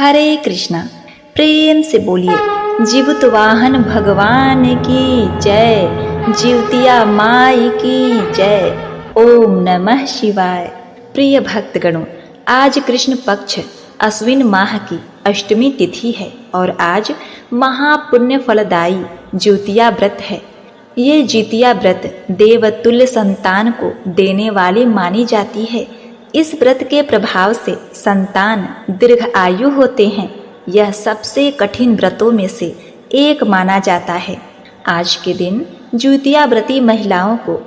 हरे कृष्णा। प्रेम से बोलिए जीवित वाहन भगवान की जय, जीवतिया माई की जय। ओम नमः शिवाय। प्रिय भक्तगणों, आज कृष्ण पक्ष अश्विन माह की अष्टमी तिथि है और आज महापुण्य फलदायी ज्योतिया व्रत है। ये ज्योतिया व्रत देवतुल्य संतान को देने वाली मानी जाती है। इस व्रत के प्रभाव से संतान दीर्घ आयु होते हैं। यह सबसे कठिन व्रतों में से एक माना जाता है। आज के दिन ज्योतिया व्रती महिलाओं को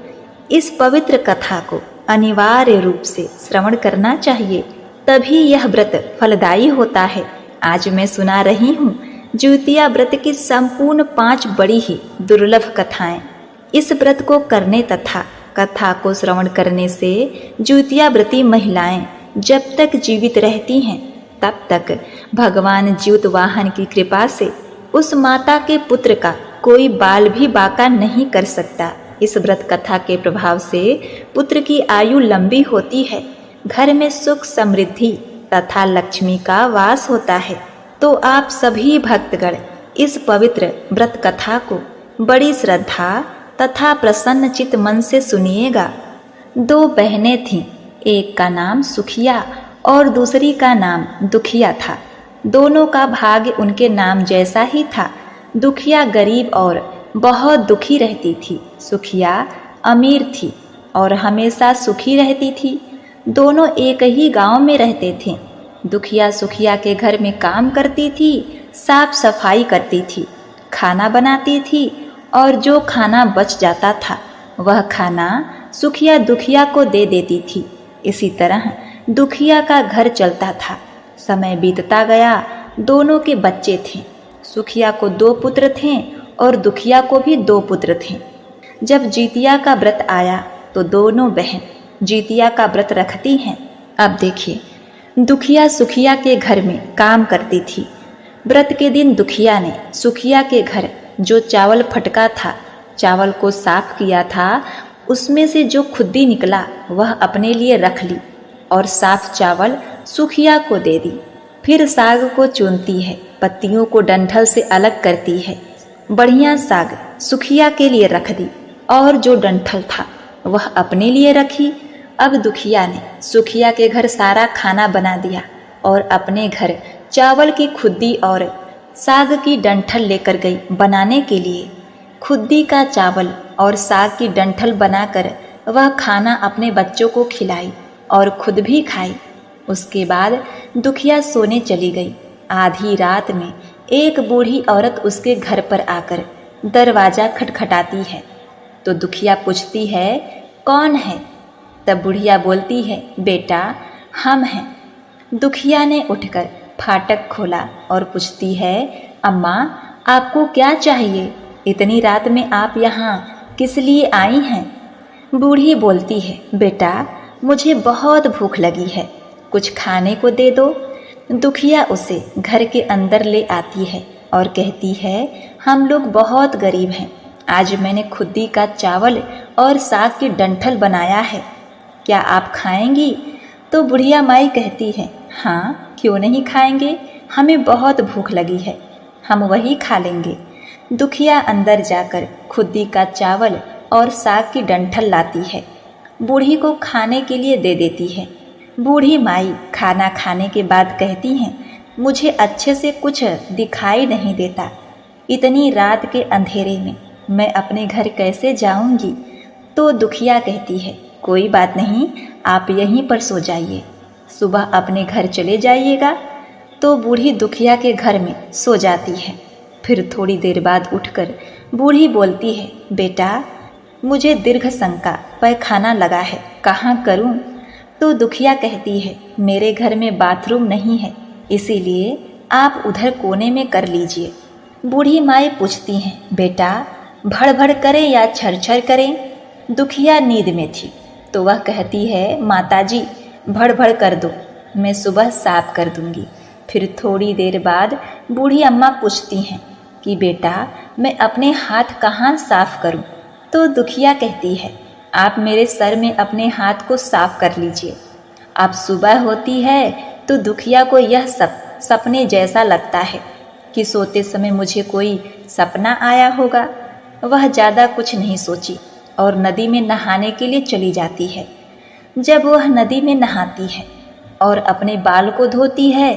इस पवित्र कथा को अनिवार्य रूप से श्रवण करना चाहिए, तभी यह व्रत फलदायी होता है। आज मैं सुना रही हूँ ज्योतिया व्रत की संपूर्ण 5 बड़ी ही दुर्लभ कथाएं। इस व्रत को करने तथा कथा को श्रवण करने से ज्योतिया व्रती महिलाएं जब तक जीवित रहती हैं तब तक भगवान ज्योत वाहन की कृपा से उस माता के पुत्र का कोई बाल भी बाका नहीं कर सकता। इस व्रत कथा के प्रभाव से पुत्र की आयु लंबी होती है, घर में सुख समृद्धि तथा लक्ष्मी का वास होता है। तो आप सभी भक्तगण इस पवित्र व्रत कथा को बड़ी श्रद्धा तथा प्रसन्न चित्त मन से सुनिएगा। 2 बहनें थीं, एक का नाम सुखिया और दूसरी का नाम दुखिया था। दोनों का भाग्य उनके नाम जैसा ही था। दुखिया गरीब और बहुत दुखी रहती थी, सुखिया अमीर थी और हमेशा सुखी रहती थी। दोनों एक ही गांव में रहते थे। दुखिया सुखिया के घर में काम करती थी, साफ सफाई करती थी, खाना बनाती थी और जो खाना बच जाता था वह खाना सुखिया दुखिया को दे देती थी। इसी तरह दुखिया का घर चलता था। समय बीतता गया, दोनों के बच्चे थे। सुखिया को 2 पुत्र थे और दुखिया को भी 2 पुत्र थे। जब ज्योतिया का व्रत आया तो दोनों बहन ज्योतिया का व्रत रखती हैं। अब देखिए, दुखिया सुखिया के घर में काम करती थी। व्रत के दिन दुखिया ने सुखिया के घर जो चावल फटका था, चावल को साफ किया था, उसमें से जो खुद्दी निकला वह अपने लिए रख ली और साफ चावल सुखिया को दे दी। फिर साग को चुनती है, पत्तियों को डंठल से अलग करती है। बढ़िया साग सुखिया के लिए रख दी और जो डंठल था वह अपने लिए रखी। अब दुखिया ने सुखिया के घर सारा खाना बना दिया और अपने घर चावल की खुद्दी और साग की डंठल लेकर गई बनाने के लिए। खुद्दी का चावल और साग की डंठल बनाकर वह खाना अपने बच्चों को खिलाई और खुद भी खाई। उसके बाद दुखिया सोने चली गई। आधी रात में एक बूढ़ी औरत उसके घर पर आकर दरवाज़ा खटखटाती है तो दुखिया पूछती है, कौन है? तब बुढ़िया बोलती है, बेटा हम हैं। दुखिया ने उठकर फाटक खोला और पूछती है, अम्मा आपको क्या चाहिए? इतनी रात में आप यहाँ किस लिए आई हैं? बूढ़ी बोलती है, बेटा मुझे बहुत भूख लगी है, कुछ खाने को दे दो। दुखिया उसे घर के अंदर ले आती है और कहती है, हम लोग बहुत गरीब हैं, आज मैंने खुद्दी का चावल और साग की डंठल बनाया है, क्या आप खाएंगी? तो बुढ़िया माई कहती है, हाँ क्यों नहीं खाएंगे, हमें बहुत भूख लगी है, हम वही खा लेंगे। दुखिया अंदर जाकर खुद्दी का चावल और साग की डंठल लाती है, बूढ़ी को खाने के लिए दे देती है। बूढ़ी माई खाना खाने के बाद कहती हैं, मुझे अच्छे से कुछ दिखाई नहीं देता, इतनी रात के अंधेरे में मैं अपने घर कैसे जाऊंगी? तो दुखिया कहती है, कोई बात नहीं, आप यहीं पर सो जाइए, सुबह अपने घर चले जाइएगा। तो बूढ़ी दुखिया के घर में सो जाती है। फिर थोड़ी देर बाद उठकर बूढ़ी बोलती है, बेटा मुझे दीर्घ शंका पैखाना लगा है, कहाँ करूँ? तो दुखिया कहती है, मेरे घर में बाथरूम नहीं है, इसीलिए आप उधर कोने में कर लीजिए। बूढ़ी माई पूछती हैं, बेटा भड़ भड़ करें या छरछर करें? दुखिया नींद में थी तो वह कहती है, माताजी भड़ भड़ कर दो, मैं सुबह साफ कर दूंगी। फिर थोड़ी देर बाद बूढ़ी अम्मा पूछती हैं कि बेटा मैं अपने हाथ कहाँ साफ करूं? तो दुखिया कहती है, आप मेरे सर में अपने हाथ को साफ कर लीजिए। अब सुबह होती है तो दुखिया को यह सब सपने जैसा लगता है कि सोते समय मुझे कोई सपना आया होगा। वह ज़्यादा कुछ नहीं सोची और नदी में नहाने के लिए चली जाती है। जब वह नदी में नहाती है और अपने बाल को धोती है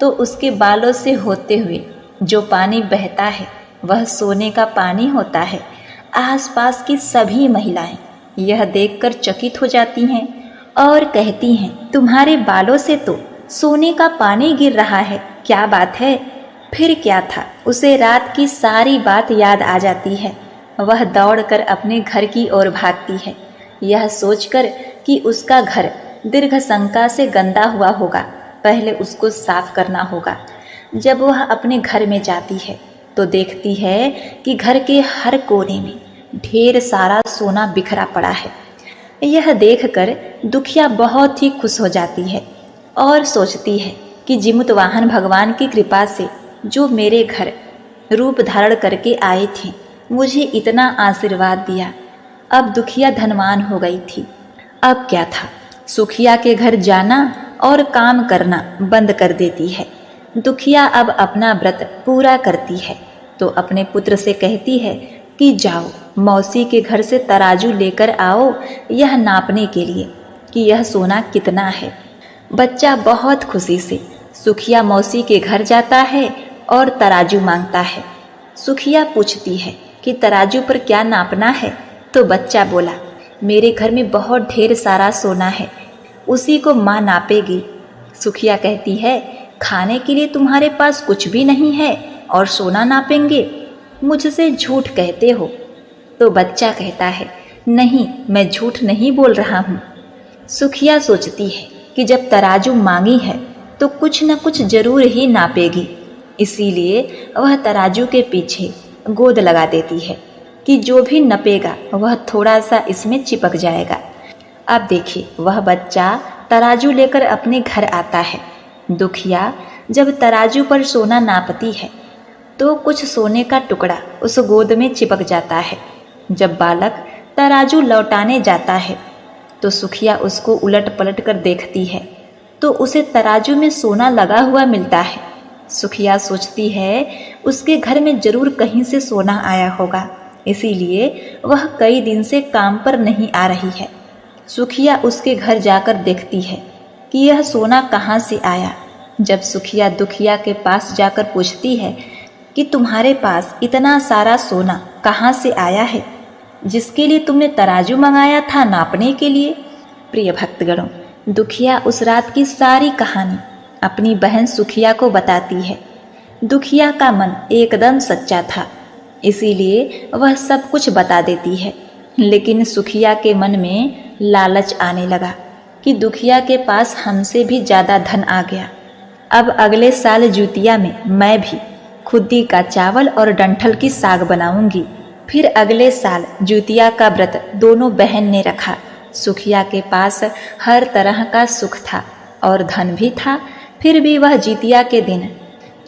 तो उसके बालों से होते हुए जो पानी बहता है वह सोने का पानी होता है। आसपास की सभी महिलाएं यह देखकर चकित हो जाती हैं और कहती हैं, तुम्हारे बालों से तो सोने का पानी गिर रहा है, क्या बात है? फिर क्या था, उसे रात की सारी बात याद आ जाती है। वह दौड़कर अपने घर की ओर भागती है, यह सोचकर कि उसका घर दीर्घ शंका से गंदा हुआ होगा, पहले उसको साफ करना होगा। जब वह अपने घर में जाती है तो देखती है कि घर के हर कोने में ढेर सारा सोना बिखरा पड़ा है। यह देखकर दुखिया बहुत ही खुश हो जाती है और सोचती है कि जीमूत वाहन भगवान की कृपा से जो मेरे घर रूप धारण करके आए थे, मुझे इतना आशीर्वाद दिया। अब दुखिया धनवान हो गई थी। अब क्या था, सुखिया के घर जाना और काम करना बंद कर देती है। दुखिया अब अपना व्रत पूरा करती है तो अपने पुत्र से कहती है कि जाओ मौसी के घर से तराजू लेकर आओ, यह नापने के लिए कि यह सोना कितना है। बच्चा बहुत खुशी से सुखिया मौसी के घर जाता है और तराजू मांगता है। सुखिया पूछती है कि तराजू पर क्या नापना है, तो बच्चा बोला, मेरे घर में बहुत ढेर सारा सोना है, उसी को माँ नापेगी। सुखिया कहती है, खाने के लिए तुम्हारे पास कुछ भी नहीं है और सोना नापेंगे, मुझसे झूठ कहते हो। तो बच्चा कहता है, नहीं, मैं झूठ नहीं बोल रहा हूँ। सुखिया सोचती है कि जब तराजू मांगी है तो कुछ न कुछ जरूर ही नापेगी, इसीलिए वह तराजू के पीछे गोद लगा देती है कि जो भी नपेगा वह थोड़ा सा इसमें चिपक जाएगा। अब देखिए, वह बच्चा तराजू लेकर अपने घर आता है। दुखिया जब तराजू पर सोना नापती है तो कुछ सोने का टुकड़ा उस गोद में चिपक जाता है। जब बालक तराजू लौटाने जाता है तो सुखिया उसको उलट पलट कर देखती है तो उसे तराजू में सोना लगा हुआ मिलता है। सुखिया सोचती है उसके घर में जरूर कहीं से सोना आया होगा, इसीलिए वह कई दिन से काम पर नहीं आ रही है। सुखिया उसके घर जाकर देखती है कि यह सोना कहाँ से आया। जब सुखिया दुखिया के पास जाकर पूछती है कि तुम्हारे पास इतना सारा सोना कहाँ से आया है, जिसके लिए तुमने तराजू मंगाया था नापने के लिए। प्रिय भक्तगणों, दुखिया उस रात की सारी कहानी अपनी बहन सुखिया को बताती है। दुखिया का मन एकदम सच्चा था, इसीलिए वह सब कुछ बता देती है। लेकिन सुखिया के मन में लालच आने लगा कि दुखिया के पास हमसे भी ज़्यादा धन आ गया। अब अगले साल जुतिया में मैं भी खुद्दी का चावल और डंठल की साग बनाऊंगी। फिर अगले साल जुतिया का व्रत दोनों बहन ने रखा। सुखिया के पास हर तरह का सुख था और धन भी था, फिर भी वह जितिया के दिन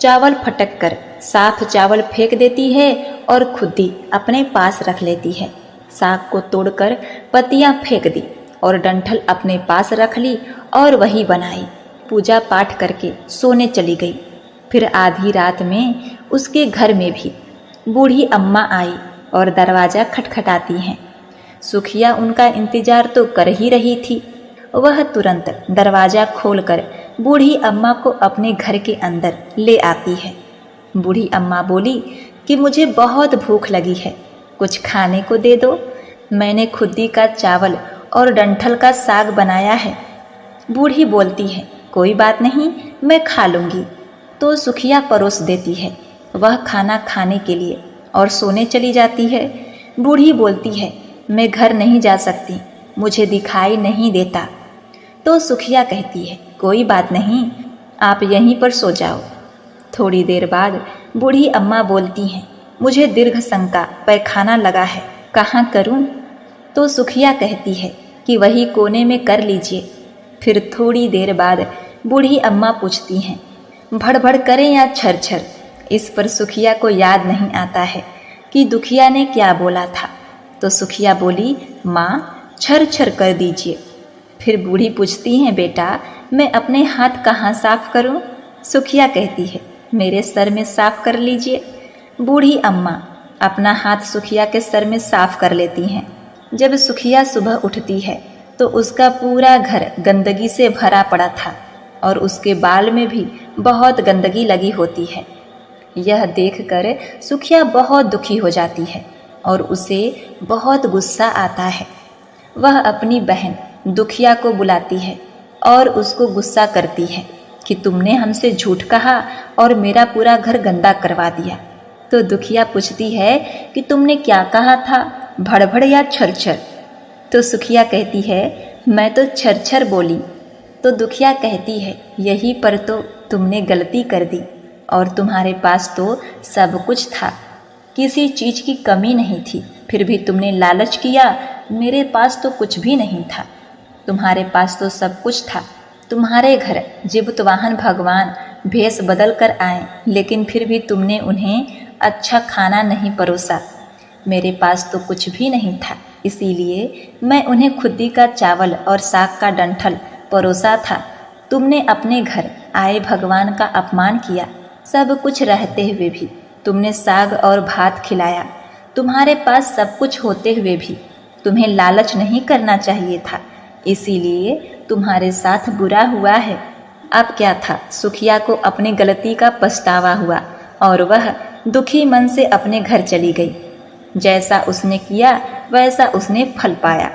चावल फटक कर साफ चावल फेंक देती है और खुद्दी अपने पास रख लेती है। साग को तोड़कर पत्तियां फेंक दी और डंठल अपने पास रख ली और वही बनाई। पूजा पाठ करके सोने चली गई। फिर आधी रात में उसके घर में भी बूढ़ी अम्मा आई और दरवाज़ा खटखटाती हैं। सुखिया उनका इंतजार तो कर ही रही थी। वह तुरंत दरवाज़ा खोलकर बूढ़ी अम्मा को अपने घर के अंदर ले आती है। बूढ़ी अम्मा बोली कि मुझे बहुत भूख लगी है, कुछ खाने को दे दो। मैंने खुद्दी का चावल और डंठल का साग बनाया है। बूढ़ी बोलती है, कोई बात नहीं, मैं खा लूँगी। तो सुखिया परोस देती है। वह खाना खाने के लिए और सोने चली जाती है। बूढ़ी बोलती है, मैं घर नहीं जा सकती, मुझे दिखाई नहीं देता। तो सुखिया कहती है, कोई बात नहीं, आप यहीं पर सो जाओ। थोड़ी देर बाद बूढ़ी अम्मा बोलती हैं, मुझे दीर्घ शंका पैखाना लगा है, कहाँ करूं? तो सुखिया कहती है कि वही कोने में कर लीजिए। फिर थोड़ी देर बाद बूढ़ी अम्मा पूछती हैं, भड़भड़ करें या छरछर? इस पर सुखिया को याद नहीं आता है कि दुखिया ने क्या बोला था। तो सुखिया बोली, माँ छर छर कर दीजिए। फिर बूढ़ी पूछती हैं, बेटा मैं अपने हाथ कहाँ साफ करूं? सुखिया कहती है, मेरे सर में साफ कर लीजिए। बूढ़ी अम्मा अपना हाथ सुखिया के सर में साफ कर लेती हैं। जब सुखिया सुबह उठती है तो उसका पूरा घर गंदगी से भरा पड़ा था और उसके बाल में भी बहुत गंदगी लगी होती है। यह देखकर सुखिया बहुत दुखी हो जाती है और उसे बहुत गुस्सा आता है। वह अपनी बहन दुखिया को बुलाती है और उसको गुस्सा करती है कि तुमने हमसे झूठ कहा और मेरा पूरा घर गंदा करवा दिया। तो दुखिया पूछती है कि तुमने क्या कहा था, भड़भड़ या छरछर? तो सुखिया कहती है, मैं तो छरछर बोली। तो दुखिया कहती है, यही पर तो तुमने गलती कर दी और तुम्हारे पास तो सब कुछ था, किसी चीज़ की कमी नहीं थी, फिर भी तुमने लालच किया। मेरे पास तो कुछ भी नहीं था, तुम्हारे पास तो सब कुछ था। तुम्हारे घर जीवतवाहन भगवान भेष बदल कर आए, लेकिन फिर भी तुमने उन्हें अच्छा खाना नहीं परोसा। मेरे पास तो कुछ भी नहीं था, इसीलिए मैं उन्हें खुद्दी का चावल और साग का डंठल परोसा था। तुमने अपने घर आए भगवान का अपमान किया। सब कुछ रहते हुए भी तुमने साग और भात खिलाया। तुम्हारे पास सब कुछ होते हुए भी तुम्हें लालच नहीं करना चाहिए था, इसीलिए तुम्हारे साथ बुरा हुआ है। अब क्या था, सुखिया को अपनी गलती का पछतावा हुआ और वह दुखी मन से अपने घर चली गई। जैसा उसने किया वैसा उसने फल पाया।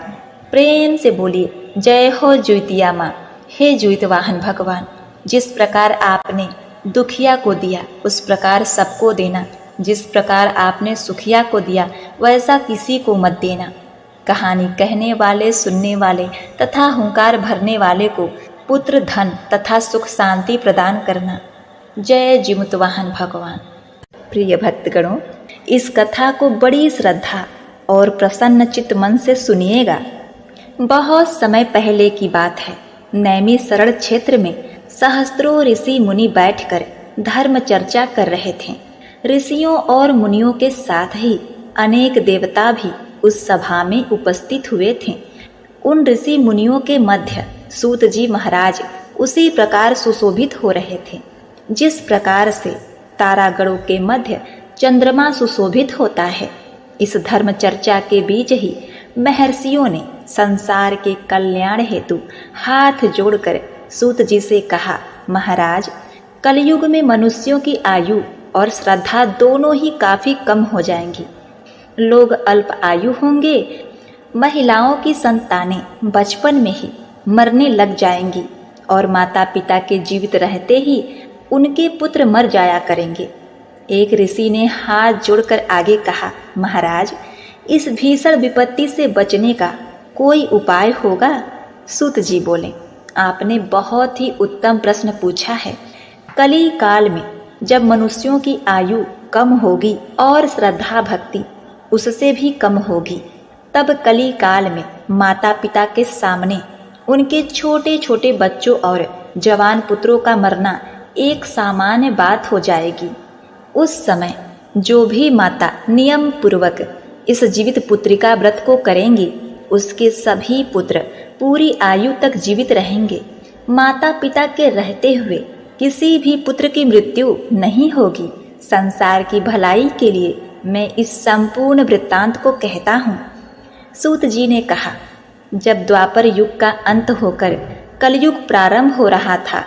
प्रेम से बोलिए, जय हो जुतिया माँ। हे जुतवाहन भगवान, जिस प्रकार आपने दुखिया को दिया उस प्रकार सबको देना। जिस प्रकार आपने सुखिया को दिया वैसा किसी को मत देना। कहानी कहने वाले, सुनने वाले तथा हुंकार भरने वाले को पुत्र, धन तथा सुख शांति प्रदान करना। जय जीवतवाहन भगवान। प्रिय भक्तगणों, इस कथा को बड़ी श्रद्धा और प्रसन्न चित्त मन से सुनिएगा। बहुत समय पहले की बात है। नैमिषारण्य क्षेत्र में सहस्त्रों ऋषि मुनि बैठकर धर्म चर्चा कर रहे थे। ऋषियों और मुनियों के साथ ही अनेक देवता भी उस सभा में उपस्थित हुए थे। उन ऋषि मुनियों के मध्य सूत जी महाराज उसी प्रकार सुशोभित हो रहे थे जिस प्रकार से तारागणों के मध्य चंद्रमा सुशोभित होता है। इस धर्म चर्चा के बीच ही महर्षियों ने संसार के कल्याण हेतु हाथ जोड़कर सूत जी से कहा, महाराज, कलयुग में मनुष्यों की आयु और श्रद्धा दोनों ही काफी कम हो जाएंगी। लोग अल्प आयु होंगे, महिलाओं की संतानें बचपन में ही मरने लग जाएंगी और माता पिता के जीवित रहते ही उनके पुत्र मर जाया करेंगे। एक ऋषि ने हाथ जोड़कर आगे कहा, महाराज, इस भीषण विपत्ति से बचने का कोई उपाय होगा? सूत जी बोले, आपने बहुत ही उत्तम प्रश्न पूछा है। कली काल में जब मनुष्यों की आयु कम होगी और श्रद्धा भक्ति उससे भी कम होगी, तब कली काल में माता पिता के सामने उनके छोटे छोटे बच्चों और जवान पुत्रों का मरना एक सामान्य बात हो जाएगी। उस समय जो भी माता नियम पूर्वक इस जीवित पुत्रिका व्रत को करेंगी, उसके सभी पुत्र पूरी आयु तक जीवित रहेंगे। माता पिता के रहते हुए किसी भी पुत्र की मृत्यु नहीं होगी। संसार की भलाई के लिए मैं इस संपूर्ण वृत्तांत को कहता हूँ। सूत जी ने कहा, जब द्वापर युग का अंत होकर कलयुग प्रारंभ हो रहा था,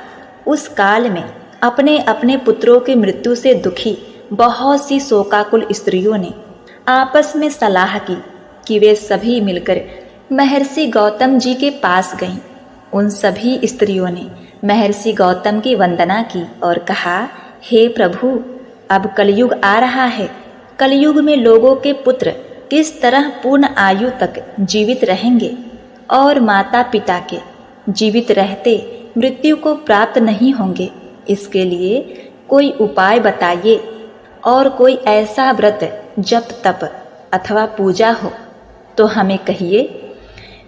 उस काल में अपने अपने पुत्रों की मृत्यु से दुखी बहुत सी शोकाकुल स्त्रियों ने आपस में सलाह की कि वे सभी मिलकर महर्षि गौतम जी के पास गईं। उन सभी स्त्रियों ने महर्षि गौतम की वंदना की और कहा, हे प्रभु, अब कलयुग आ रहा है। कलयुग में लोगों के पुत्र किस तरह पूर्ण आयु तक जीवित रहेंगे और माता पिता के जीवित रहते मृत्यु को प्राप्त नहीं होंगे। इसके लिए कोई उपाय बताइए और कोई ऐसा व्रत, जप तप अथवा पूजा हो तो हमें कहिए।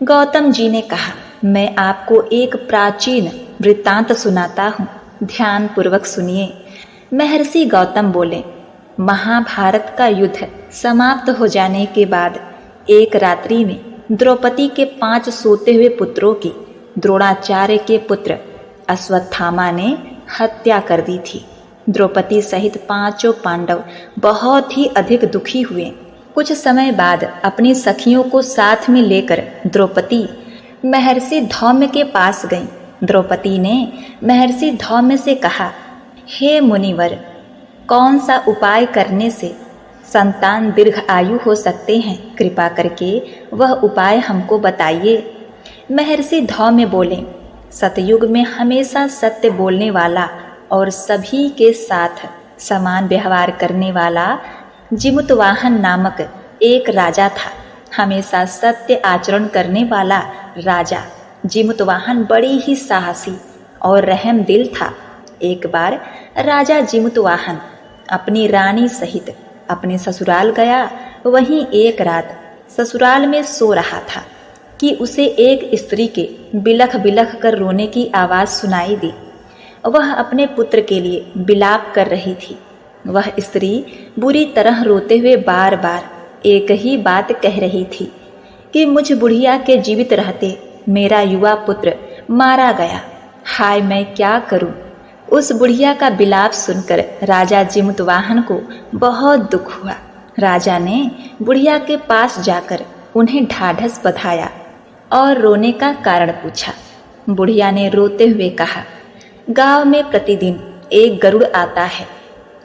गौतम जी ने कहा, मैं आपको एक प्राचीन वृत्तांत सुनाता हूँ, ध्यान पूर्वक सुनिए। महर्षि गौतम बोले, महाभारत का युद्ध समाप्त हो जाने के बाद एक रात्रि में द्रौपदी के 5 सोते हुए पुत्रों की द्रोणाचार्य के पुत्र अश्वत्थामा ने हत्या कर दी थी। द्रौपदी सहित 5 पांडव बहुत ही अधिक दुखी हुए। कुछ समय बाद अपनी सखियों को साथ में लेकर द्रौपदी महर्षि धौम्य के पास गई। द्रौपदी ने महर्षि धौम्य से कहा, हे मुनिवर, कौन सा उपाय करने से संतान दीर्घ आयु हो सकते हैं? कृपा करके वह उपाय हमको बताइए। महर्षि धौम्य बोले, सतयुग में हमेशा सत्य बोलने वाला और सभी के साथ समान व्यवहार करने वाला जिमुतवाहन नामक एक राजा था। हमेशा सत्य आचरण करने वाला राजा जिमुतवाहन बड़ी ही साहसी और रहम दिल था। एक बार राजा जिमुतवाहन अपनी रानी सहित अपने ससुराल गया। वहीं एक रात ससुराल में सो रहा था कि उसे एक स्त्री के बिलख बिलख कर रोने की आवाज़ सुनाई दी। वह अपने पुत्र के लिए विलाप कर रही थी। वह स्त्री बुरी तरह रोते हुए बार बार एक ही बात कह रही थी कि मुझ बुढ़िया के जीवित रहते मेरा युवा पुत्र मारा गया। हाय, मैं क्या करूं? उस बुढ़िया का विलाप सुनकर राजा जिमुतवाहन को बहुत दुख हुआ। राजा ने बुढ़िया के पास जाकर उन्हें ढाढ़स बंधाया और रोने का कारण पूछा। बुढ़िया ने रोते हुए कहा, गांव में प्रतिदिन एक गरुड़ आता है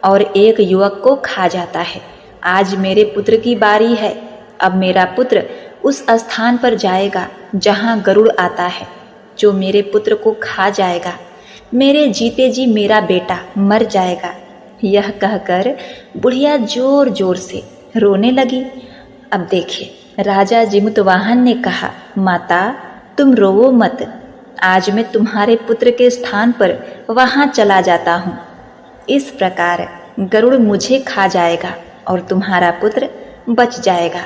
और एक युवक को खा जाता है। आज मेरे पुत्र की बारी है। अब मेरा पुत्र उस स्थान पर जाएगा जहां गरुड़ आता है। जो मेरे पुत्र को खा जाएगा, मेरे जीते जी मेरा बेटा मर जाएगा। यह कहकर बुढ़िया जोर जोर से रोने लगी। अब देखिए, राजा जिमुतवाहन ने कहा, माता तुम रोवो मत। आज मैं तुम्हारे पुत्र के स्थान पर वहां चला जाता हूँ। इस प्रकार गरुड़ मुझे खा जाएगा और तुम्हारा पुत्र बच जाएगा।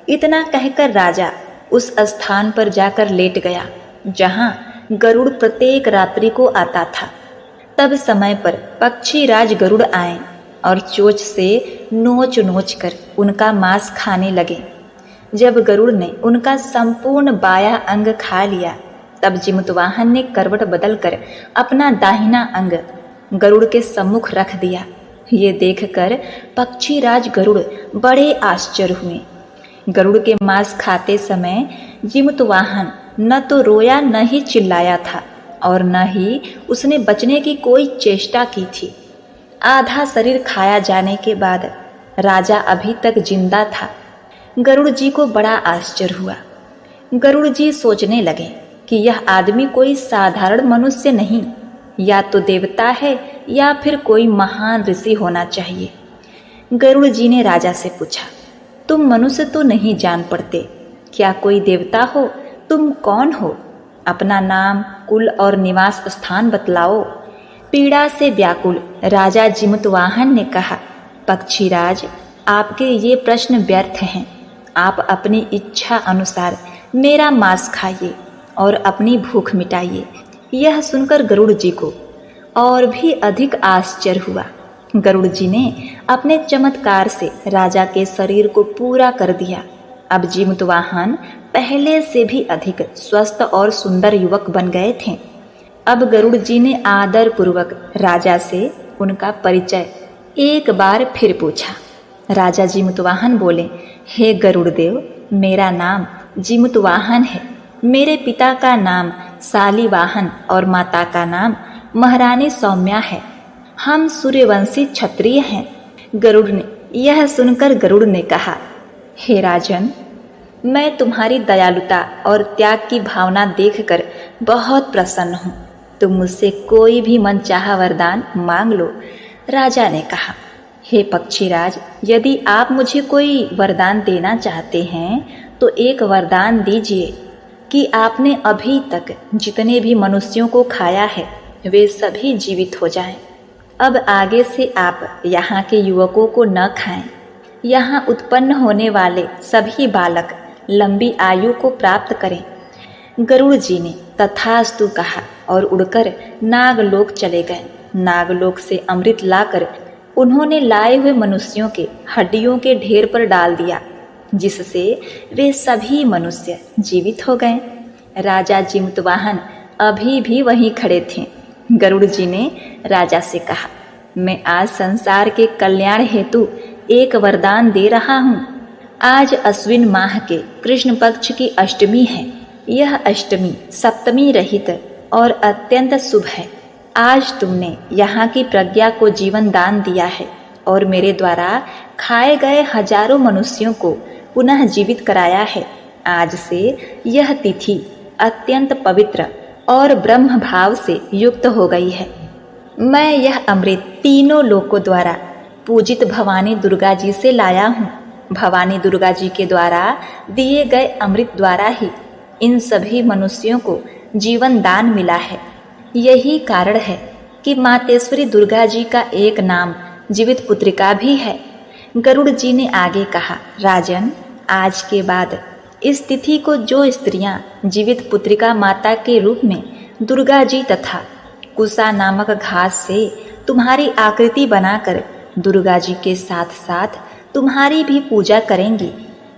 इतना कहकर राजा उस स्थान पर जाकर लेट गया जहां गरुड़ प्रत्येक रात्रि को आता था। तब समय पर पक्षी राज गरुड़ आए और चोंच से नोच नोच कर उनका मांस खाने लगे। जब गरुड़ ने उनका संपूर्ण बायां अंग खा लिया, तब जिमुतवाहन ने करवट बदलकर अपना दाहिना अंग गरुड़ के सम्मुख रख दिया। ये देखकर पक्षी राज गरुड़ बड़े आश्चर्य हुए। गरुड़ के मांस खाते समय जिमुतवाहन न तो रोया न ही चिल्लाया था और न ही उसने बचने की कोई चेष्टा की थी। आधा शरीर खाया जाने के बाद राजा अभी तक जिंदा था। गरुड़ जी को बड़ा आश्चर्य हुआ। गरुड़ जी सोचने लगे कि यह आदमी कोई साधारण मनुष्य नहीं, या तो देवता है या फिर कोई महान ऋषि होना चाहिए। गरुड़ जी ने राजा से पूछा, तुम मनुष्य तो नहीं जान पड़ते, क्या कोई देवता हो? तुम कौन हो? अपना नाम, कुल और निवास स्थान बतलाओ। पीड़ा से व्याकुल राजा जिमुतवाहन ने कहा, पक्षीराज, आपके ये प्रश्न व्यर्थ हैं। आप अपनी इच्छा अनुसार मेरा मांस खाइए और अपनी भूख मिटाइए। यह सुनकर गरुड़ जी को और भी अधिक आश्चर्य हुआ। गरुड़ जी ने अपने चमत्कार से राजा के शरीर को पूरा कर दिया। अब जिमुतवाहन पहले से भी अधिक स्वस्थ और सुंदर युवक बन गए थे। अब गरुड़ जी ने आदर पूर्वक राजा से उनका परिचय एक बार फिर पूछा। राजा जिमुतवाहन बोले, हे गरुड़ देव, मेरा नाम जिमुतवाहन है। मेरे पिता का नाम शालिवाहन और माता का नाम महारानी सौम्या है। हम सूर्यवंशी क्षत्रिय हैं। गरुड़ ने यह सुनकर गरुड़ ने कहा, हे राजन, मैं तुम्हारी दयालुता और त्याग की भावना देखकर बहुत प्रसन्न हूँ। तुम मुझसे कोई भी मनचाहा वरदान मांग लो। राजा ने कहा, हे पक्षीराज, यदि आप मुझे कोई वरदान देना चाहते हैं तो एक वरदान दीजिए कि आपने अभी तक जितने भी मनुष्यों को खाया है वे सभी जीवित हो जाएं। अब आगे से आप यहाँ के युवकों को न खाएं। यहाँ उत्पन्न होने वाले सभी बालक लंबी आयु को प्राप्त करें। गरुड़ जी ने तथास्तु कहा और उड़कर नागलोक चले गए। नागलोक से अमृत लाकर उन्होंने लाए हुए मनुष्यों के हड्डियों के ढेर पर डाल दिया, जिससे वे सभी मनुष्य जीवित हो गए। राजा जिमुतवाहन अभी भी वहीं खड़े थे। गरुड़ जी ने राजा से कहा, मैं आज संसार के कल्याण हेतु एक वरदान दे रहा हूँ। आज अश्विन माह के कृष्ण पक्ष की अष्टमी है। यह अष्टमी सप्तमी रहित और अत्यंत शुभ है। आज तुमने यहाँ की प्रज्ञा को जीवन दान दिया है और मेरे द्वारा खाए गए हजारों मनुष्यों को पुनः जीवित कराया है। आज से यह तिथि अत्यंत पवित्र और ब्रह्म भाव से युक्त हो गई है। मैं यह अमृत तीनों लोकों द्वारा पूजित भवानी दुर्गा जी से लाया हूँ। भवानी दुर्गा जी के द्वारा दिए गए अमृत द्वारा ही इन सभी मनुष्यों को जीवन दान मिला है। यही कारण है कि मातेश्वरी दुर्गा जी का एक नाम जीवित पुत्रिका भी है। गरुड़ जी ने आगे कहा, राजन, आज के बाद इस तिथि को जो स्त्रियां जीवित पुत्रिका माता के रूप में दुर्गा जी तथा कुसा नामक घास से तुम्हारी आकृति बनाकर दुर्गा जी के साथ साथ तुम्हारी भी पूजा करेंगी,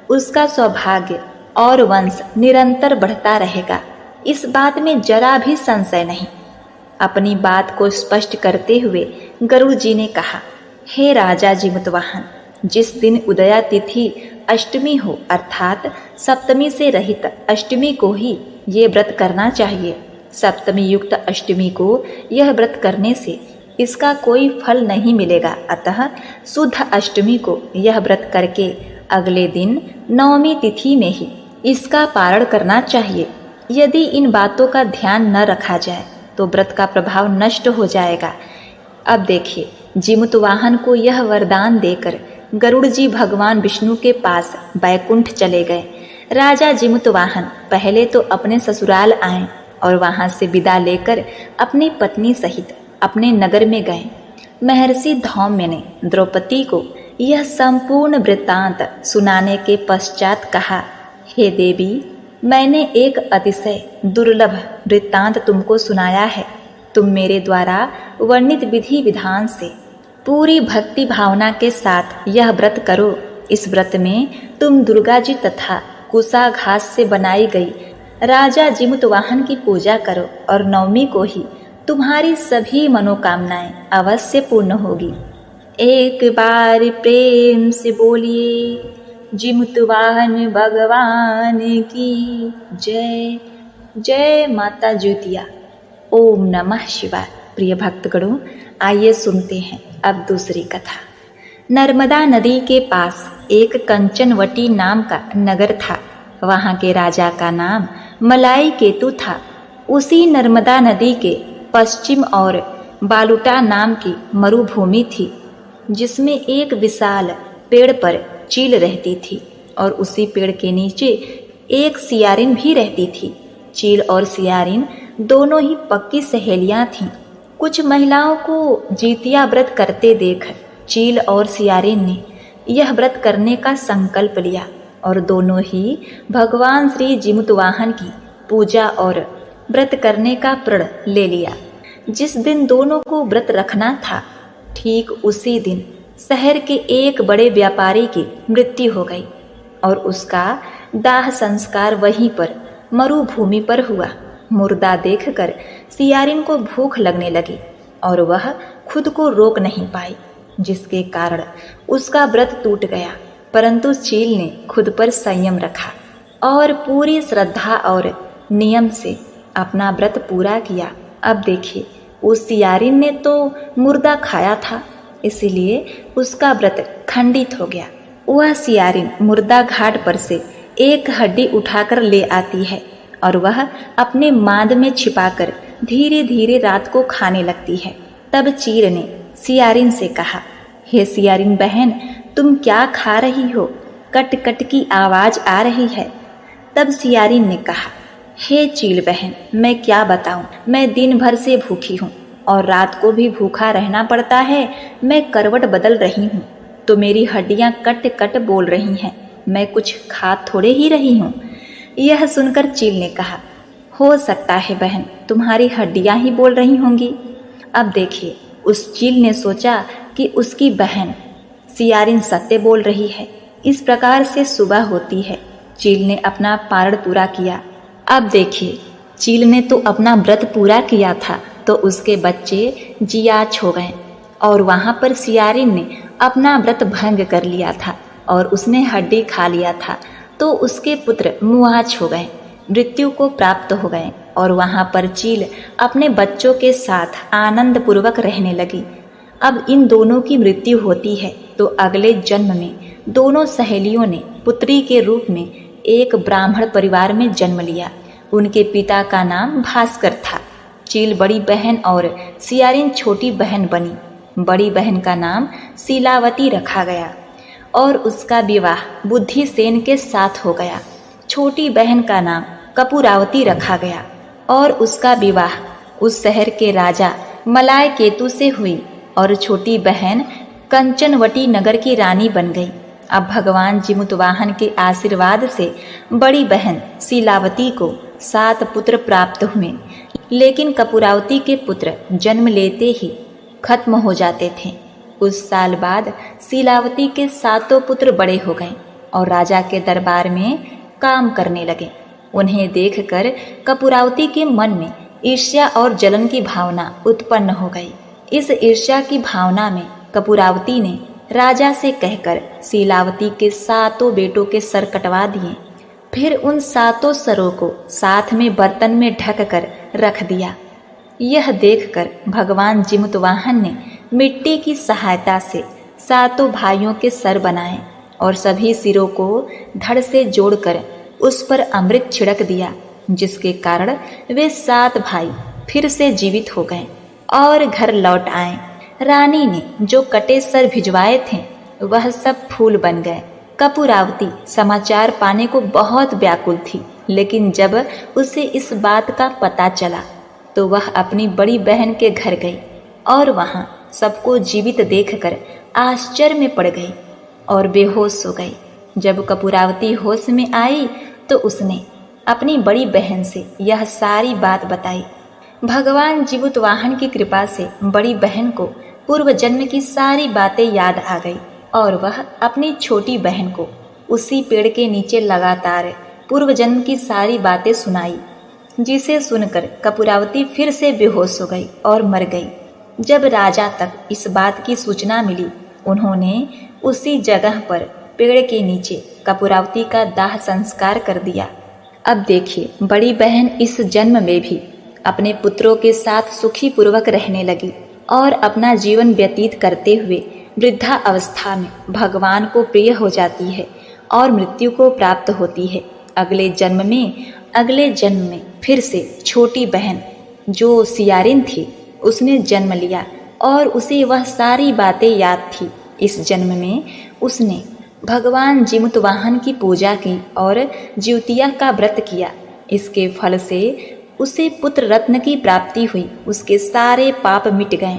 उसका सौभाग्य और वंश निरंतर बढ़ता रहेगा। इस बात में जरा भी संशय नहीं। अपनी बात को स्पष्ट करते हुए गरुड़ जी ने कहा, हे राजा जीमूतवाहन, जिस दिन उदया तिथि अष्टमी हो अर्थात सप्तमी से रहित अष्टमी को ही ये व्रत करना चाहिए। सप्तमी युक्त अष्टमी को यह व्रत करने से इसका कोई फल नहीं मिलेगा। अतः शुद्ध अष्टमी को यह व्रत करके अगले दिन नवमी तिथि में ही इसका पारण करना चाहिए। यदि इन बातों का ध्यान न रखा जाए तो व्रत का प्रभाव नष्ट हो जाएगा। अब देखिए, जीमूतवाहन को यह वरदान देकर गरुड़ जी भगवान विष्णु के पास बैकुंठ चले गए। राजा जीमूतवाहन पहले तो अपने ससुराल आए और वहां से विदा लेकर अपनी पत्नी सहित अपने नगर में गए। महर्षि धौम्य ने द्रौपदी को यह संपूर्ण वृत्तांत सुनाने के पश्चात कहा, हे देवी, मैंने एक अतिशय दुर्लभ वृत्तांत तुमको सुनाया है। तुम मेरे द्वारा वर्णित विधि विधान से पूरी भक्ति भावना के साथ यह व्रत करो। इस व्रत में तुम दुर्गा जी तथा कुसा घास से बनाई गई राजा जीमूतवाहन की पूजा करो और नवमी को ही तुम्हारी सभी मनोकामनाएं अवश्य पूर्ण होगी। एक बार प्रेम से बोलिए, जीमूतवाहन भगवान की जय। जय माता ज्योतिया। ओम नमः शिवाय। प्रिय भक्तगणों, आइए सुनते हैं अब दूसरी कथा। नर्मदा नदी के पास एक कंचनवटी नाम का नगर था। वहां के राजा का नाम मलाई केतु था। उसी नर्मदा नदी के पश्चिम और बालूटा नाम की मरुभूमि थी, जिसमें एक विशाल पेड़ पर चील रहती थी और उसी पेड़ के नीचे एक सियारिन भी रहती थी। चील और सियारिन दोनों ही पक्की सहेलियां थीं। कुछ महिलाओं को जीतिया व्रत करते देख चील और सियारिन ने यह व्रत करने का संकल्प लिया और दोनों ही भगवान श्री जीमूतवाहन की पूजा और व्रत करने का प्रण ले लिया। जिस दिन दोनों को व्रत रखना था, ठीक उसी दिन शहर के एक बड़े व्यापारी की मृत्यु हो गई और उसका दाह संस्कार वहीं पर मरुभूमि पर हुआ। मुर्दा देखकर सियारिन को भूख लगने लगी और वह खुद को रोक नहीं पाई, जिसके कारण उसका व्रत टूट गया। परंतु चील ने खुद पर संयम रखा और पूरी श्रद्धा और नियम से अपना व्रत पूरा किया। अब देखिए, उस सियारिन ने तो मुर्दा खाया था, इसलिए उसका व्रत खंडित हो गया। वह सियारिन मुर्दा घाट पर से एक हड्डी उठाकर ले आती है और वह अपने मांद में छिपाकर धीरे धीरे रात को खाने लगती है। तब चील ने सियारिन से कहा, हे सियारिन बहन, तुम क्या खा रही हो? कट कट की आवाज आ रही है। तब सियारिन ने कहा, हे चील बहन, मैं क्या बताऊं, मैं दिन भर से भूखी हूँ और रात को भी भूखा रहना पड़ता है। मैं करवट बदल रही हूँ तो मेरी हड्डियां कट कट बोल रही हैं। मैं कुछ खा थोड़े ही रही हूँ। यह सुनकर चील ने कहा, हो सकता है बहन, तुम्हारी हड्डियां ही बोल रही होंगी। अब देखिए, उस चील ने सोचा कि उसकी बहन सियारिन सत्य बोल रही है। इस प्रकार से सुबह होती है। चील ने अपना पारण पूरा किया। अब देखिए, चील ने तो अपना व्रत पूरा किया था तो उसके बच्चे जियाच हो गए और वहाँ पर सियारिन ने अपना व्रत भंग कर लिया था और उसने हड्डी खा लिया था, तो उसके पुत्र मुआच हो गए, मृत्यु को प्राप्त हो गए और वहाँ पर चील अपने बच्चों के साथ आनंद पूर्वक रहने लगी। अब इन दोनों की मृत्यु होती है तो अगले जन्म में दोनों सहेलियों ने पुत्री के रूप में एक ब्राह्मण परिवार में जन्म लिया। उनके पिता का नाम भास्कर था। चील बड़ी बहन और सियारिन छोटी बहन बनी। बड़ी बहन का नाम शीलावती रखा गया और उसका विवाह बुद्धिसेन के साथ हो गया। छोटी बहन का नाम कपूरावती रखा गया और उसका विवाह उस शहर के राजा मलाय केतु से हुई और छोटी बहन कंचनवटी नगर की रानी बन गई। अब भगवान जिमुतवाहन के आशीर्वाद से बड़ी बहन शीलावती को 7 पुत्र प्राप्त हुए, लेकिन कपूरावती के पुत्र जन्म लेते ही खत्म हो जाते थे। कुछ साल बाद शीलावती के 7 पुत्र बड़े हो गए और राजा के दरबार में काम करने लगे। उन्हें देखकर कपूरावती के मन में ईर्ष्या और जलन की भावना उत्पन्न हो गई। इस ईर्ष्या की भावना में कपूरावती ने राजा से कहकर शीलावती के 7 बेटों के सर कटवा दिए। फिर उन 7 सरों को साथ में बर्तन में ढक कर रख दिया। यह देखकर भगवान जिमुतवाहन ने मिट्टी की सहायता से 7 भाइयों के सर बनाए और सभी सिरों को धड़ से जोड़कर उस पर अमृत छिड़क दिया, जिसके कारण वे 7 भाई फिर से जीवित हो गए और घर लौट आए। रानी ने जो कटे सर भिजवाए थे वह सब फूल बन गए। कपूरावती समाचार पाने को बहुत व्याकुल थी, लेकिन जब उसे इस बात का पता चला तो वह अपनी बड़ी बहन के घर गई और वहाँ सबको जीवित देखकर आश्चर्य में पड़ गई और बेहोश हो गई। जब कपूरावती होश में आई तो उसने अपनी बड़ी बहन से यह सारी बात बताई। भगवान जिमुतवाहन की कृपा से बड़ी बहन को पूर्व जन्म की सारी बातें याद आ गई और वह अपनी छोटी बहन को उसी पेड़ के नीचे लगातार पूर्व जन्म की सारी बातें सुनाई, जिसे सुनकर कपूरावती फिर से बेहोश हो गई और मर गई। जब राजा तक इस बात की सूचना मिली, उन्होंने उसी जगह पर पेड़ के नीचे कपूरावती का दाह संस्कार कर दिया। अब देखिए, बड़ी बहन इस जन्म में भी अपने पुत्रों के साथ सुखी पूर्वक रहने लगी और अपना जीवन व्यतीत करते हुए वृद्धा अवस्था में भगवान को प्रिय हो जाती है और मृत्यु को प्राप्त होती है। अगले जन्म में फिर से छोटी बहन जो सियारिन थी उसने जन्म लिया और उसे वह सारी बातें याद थी। इस जन्म में उसने भगवान जिमुतवाहन की पूजा की और ज्योतिया का व्रत किया। इसके फल से उसे पुत्र रत्न की प्राप्ति हुई। उसके सारे पाप मिट गए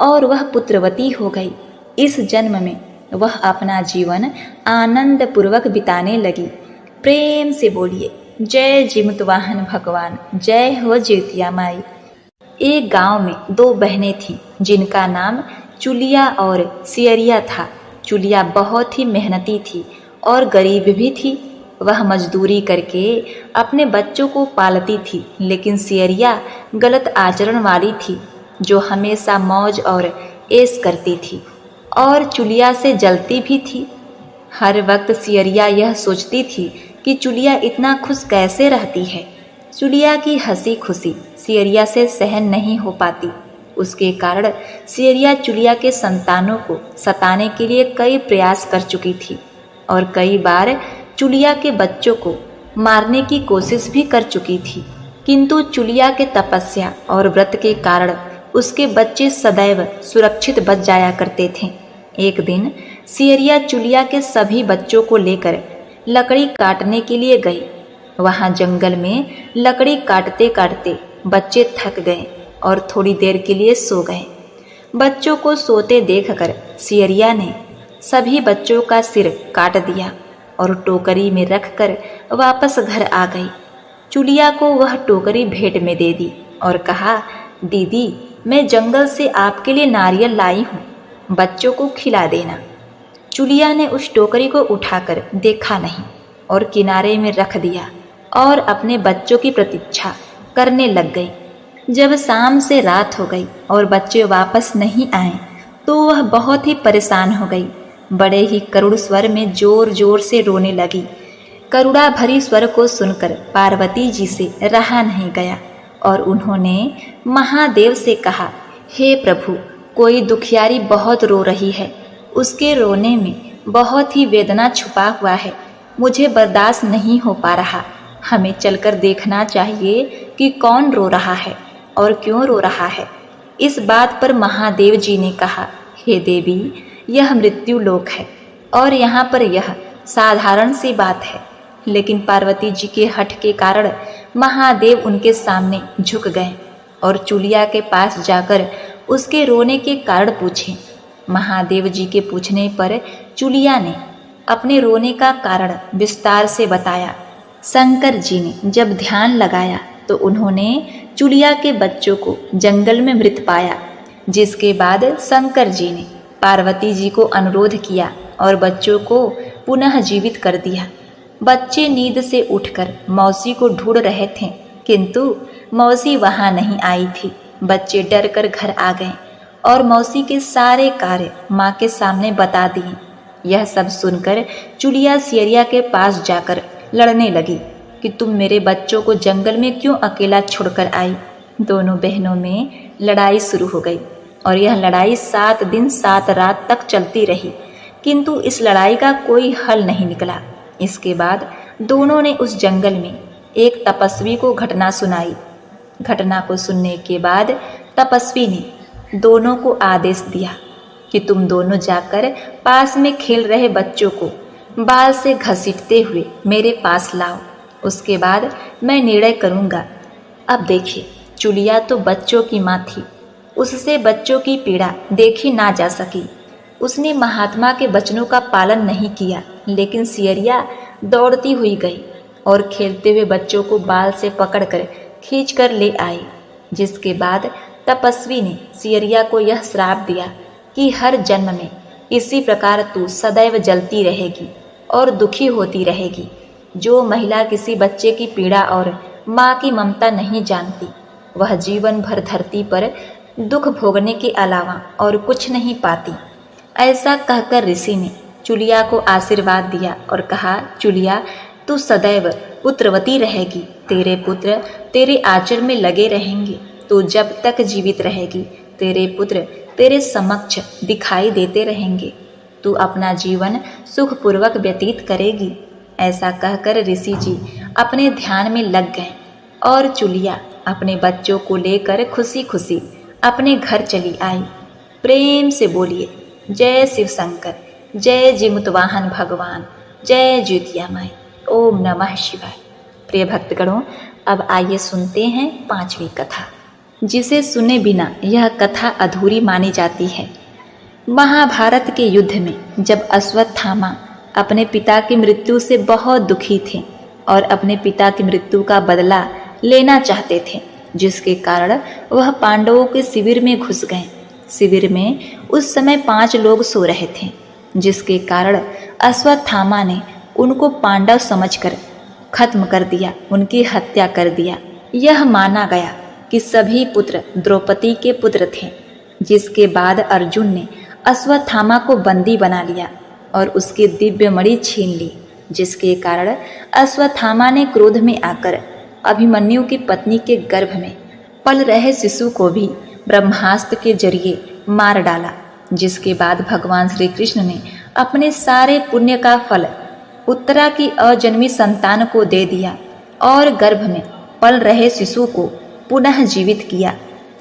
और वह पुत्रवती हो गई। इस जन्म में वह अपना जीवन आनंद पूर्वक बिताने लगी। प्रेम से बोलिए जय जिमुतवाहन भगवान, जय हो ज्योतिया माई। एक गांव में 2 बहनें थीं जिनका नाम चुलिया और सियरिया था। चुलिया बहुत ही मेहनती थी और गरीब भी थी। वह मजदूरी करके अपने बच्चों को पालती थी, लेकिन सियरिया गलत आचरण वाली थी जो हमेशा मौज और ऐश करती थी और चुलिया से जलती भी थी। हर वक्त सियरिया यह सोचती थी कि चुलिया इतना खुश कैसे रहती है। चुलिया की हंसी खुशी सियरिया से सहन नहीं हो पाती। उसके कारण सियरिया चुलिया के संतानों को सताने के लिए कई प्रयास कर चुकी थी और कई बार चुलिया के बच्चों को मारने की कोशिश भी कर चुकी थी, किंतु चुलिया के तपस्या और व्रत के कारण उसके बच्चे सदैव सुरक्षित बच जाया करते थे। एक दिन सियरिया चुलिया के सभी बच्चों को लेकर लकड़ी काटने के लिए गई। वहां जंगल में लकड़ी काटते काटते बच्चे थक गए और थोड़ी देर के लिए सो गए। बच्चों को सोते देखकर सियरिया ने सभी बच्चों का सिर काट दिया और टोकरी में रखकर वापस घर आ गई। चुलिया को वह टोकरी भेंट में दे दी और कहा, दीदी मैं जंगल से आपके लिए नारियल लाई हूँ, बच्चों को खिला देना। चुलिया ने उस टोकरी को उठाकर देखा नहीं और किनारे में रख दिया और अपने बच्चों की प्रतीक्षा करने लग गई। जब शाम से रात हो गई और बच्चे वापस नहीं आए तो वह बहुत ही परेशान हो गई। बड़े ही करुण स्वर में जोर जोर से रोने लगी। करुणा भरी स्वर को सुनकर पार्वती जी से रहा नहीं गया और उन्होंने महादेव से कहा, हे प्रभु, कोई दुखियारी बहुत रो रही है, उसके रोने में बहुत ही वेदना छुपा हुआ है, मुझे बर्दाश्त नहीं हो पा रहा, हमें चलकर देखना चाहिए कि कौन रो रहा है और क्यों रो रहा है। इस बात पर महादेव जी ने कहा, हे देवी, यह मृत्यु लोक है और यहाँ पर यह साधारण सी बात है। लेकिन पार्वती जी के हठ के कारण महादेव उनके सामने झुक गए और चुलिया के पास जाकर उसके रोने के कारण पूछे। महादेव जी के पूछने पर चुलिया ने अपने रोने का कारण विस्तार से बताया। शंकर जी ने जब ध्यान लगाया तो उन्होंने चुलिया के बच्चों को जंगल में मृत पाया, जिसके बाद शंकर जी ने पार्वती जी को अनुरोध किया और बच्चों को पुनः जीवित कर दिया। बच्चे नींद से उठकर मौसी को ढूंढ रहे थे, किंतु मौसी वहां नहीं आई थी। बच्चे डर कर घर आ गए और मौसी के सारे कार्य माँ के सामने बता दिए। यह सब सुनकर चुलिया सियरिया के पास जाकर लड़ने लगी कि तुम मेरे बच्चों को जंगल में क्यों अकेला छोड़कर आई। दोनों बहनों में लड़ाई शुरू हो गई और यह लड़ाई 7 दिन 7 रात तक चलती रही, किंतु इस लड़ाई का कोई हल नहीं निकला। इसके बाद दोनों ने उस जंगल में एक तपस्वी को घटना सुनाई। घटना को सुनने के बाद तपस्वी ने दोनों को आदेश दिया कि तुम दोनों जाकर पास में खेल रहे बच्चों को बाल से घसीटते हुए मेरे पास लाओ, उसके बाद मैं निर्णय करूँगा। अब देखिए, चुलिया तो बच्चों की माँ थी, उससे बच्चों की पीड़ा देखी ना जा सकी। उसने महात्मा के वचनों का पालन नहीं किया, लेकिन सियरिया दौड़ती हुई गई और खेलते हुए बच्चों को बाल से पकड़कर खींचकर ले आई। जिसके बाद तपस्वी ने सियरिया को यह श्राप दिया कि हर जन्म में इसी प्रकार तू सदैव जलती रहेगी और दुखी होती रहेगी। जो महिला किसी बच्चे की पीड़ा और माँ की ममता नहीं जानती, वह जीवन भर धरती पर दुख भोगने के अलावा और कुछ नहीं पाती। ऐसा कहकर ऋषि ने चुलिया को आशीर्वाद दिया और कहा, चुलिया, तू सदैव पुत्रवती रहेगी, तेरे पुत्र तेरे आंचल में लगे रहेंगे, तू जब तक जीवित रहेगी तेरे पुत्र तेरे समक्ष दिखाई देते रहेंगे, तू अपना जीवन सुखपूर्वक व्यतीत करेगी। ऐसा कहकर ऋषि जी अपने ध्यान में लग गए और चुलिया अपने बच्चों को लेकर खुशी खुशी अपने घर चली आई। प्रेम से बोलिए, जय शिव शंकर, जय जिमुतवाहन भगवान, जय ज्योतिया माई, ओम नमः शिवाय। प्रिय भक्तगणों, अब आइए सुनते हैं 5वीं कथा, जिसे सुने बिना यह कथा अधूरी मानी जाती है। महाभारत के युद्ध में जब अश्वत्थामा अपने पिता की मृत्यु से बहुत दुखी थे और अपने पिता की मृत्यु का बदला लेना चाहते थे, जिसके कारण वह पांडवों के शिविर में घुस गए। शिविर में उस समय 5 लोग सो रहे थे, जिसके कारण अश्वत्थामा ने उनको पांडव समझकर खत्म कर दिया, उनकी हत्या कर दिया। यह माना गया कि सभी पुत्र द्रौपदी के पुत्र थे। जिसके बाद अर्जुन ने अश्वत्थामा को बंदी बना लिया और उसकी दिव्य मणि छीन ली, जिसके कारण अश्वत्थामा ने क्रोध में आकर अभिमन्यु की पत्नी के गर्भ में पल रहे शिशु को भी ब्रह्मास्त्र के जरिए मार डाला। जिसके बाद भगवान श्री कृष्ण ने अपने सारे पुण्य का फल उत्तरा की अजन्मी संतान को दे दिया और गर्भ में पल रहे शिशु को पुनः जीवित किया।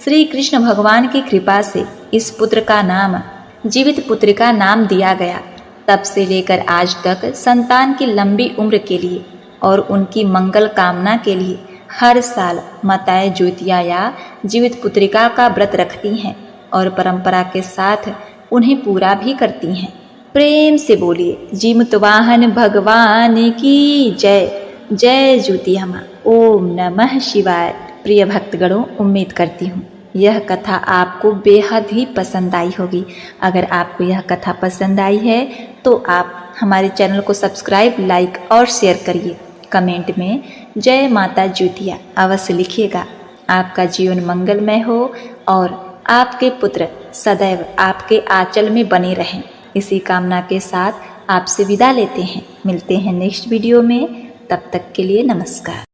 श्री कृष्ण भगवान की कृपा से इस पुत्र का नाम जीवित पुत्र का नाम दिया गया। तब से लेकर आज तक संतान की लंबी उम्र के लिए और उनकी मंगल कामना के लिए हर साल माताएं ज्योतिया या जीवित पुत्रिका का व्रत रखती हैं और परंपरा के साथ उन्हें पूरा भी करती हैं। प्रेम से बोलिए, जिमुतवाहन भगवान की जय, जय ज्योतिया माँ, ओम नमः शिवाय। प्रिय भक्तगणों, उम्मीद करती हूँ यह कथा आपको बेहद ही पसंद आई होगी। अगर आपको यह कथा पसंद आई है तो आप हमारे चैनल को सब्सक्राइब, लाइक और शेयर करिए। कमेंट में जय माता ज्योतिया अवश्य लिखिएगा आपका जीवन मंगलमय हो और आपके पुत्र सदैव आपके आंचल में बने रहें। इसी कामना के साथ आपसे विदा लेते हैं। मिलते हैं नेक्स्ट वीडियो में। तब तक के लिए नमस्कार।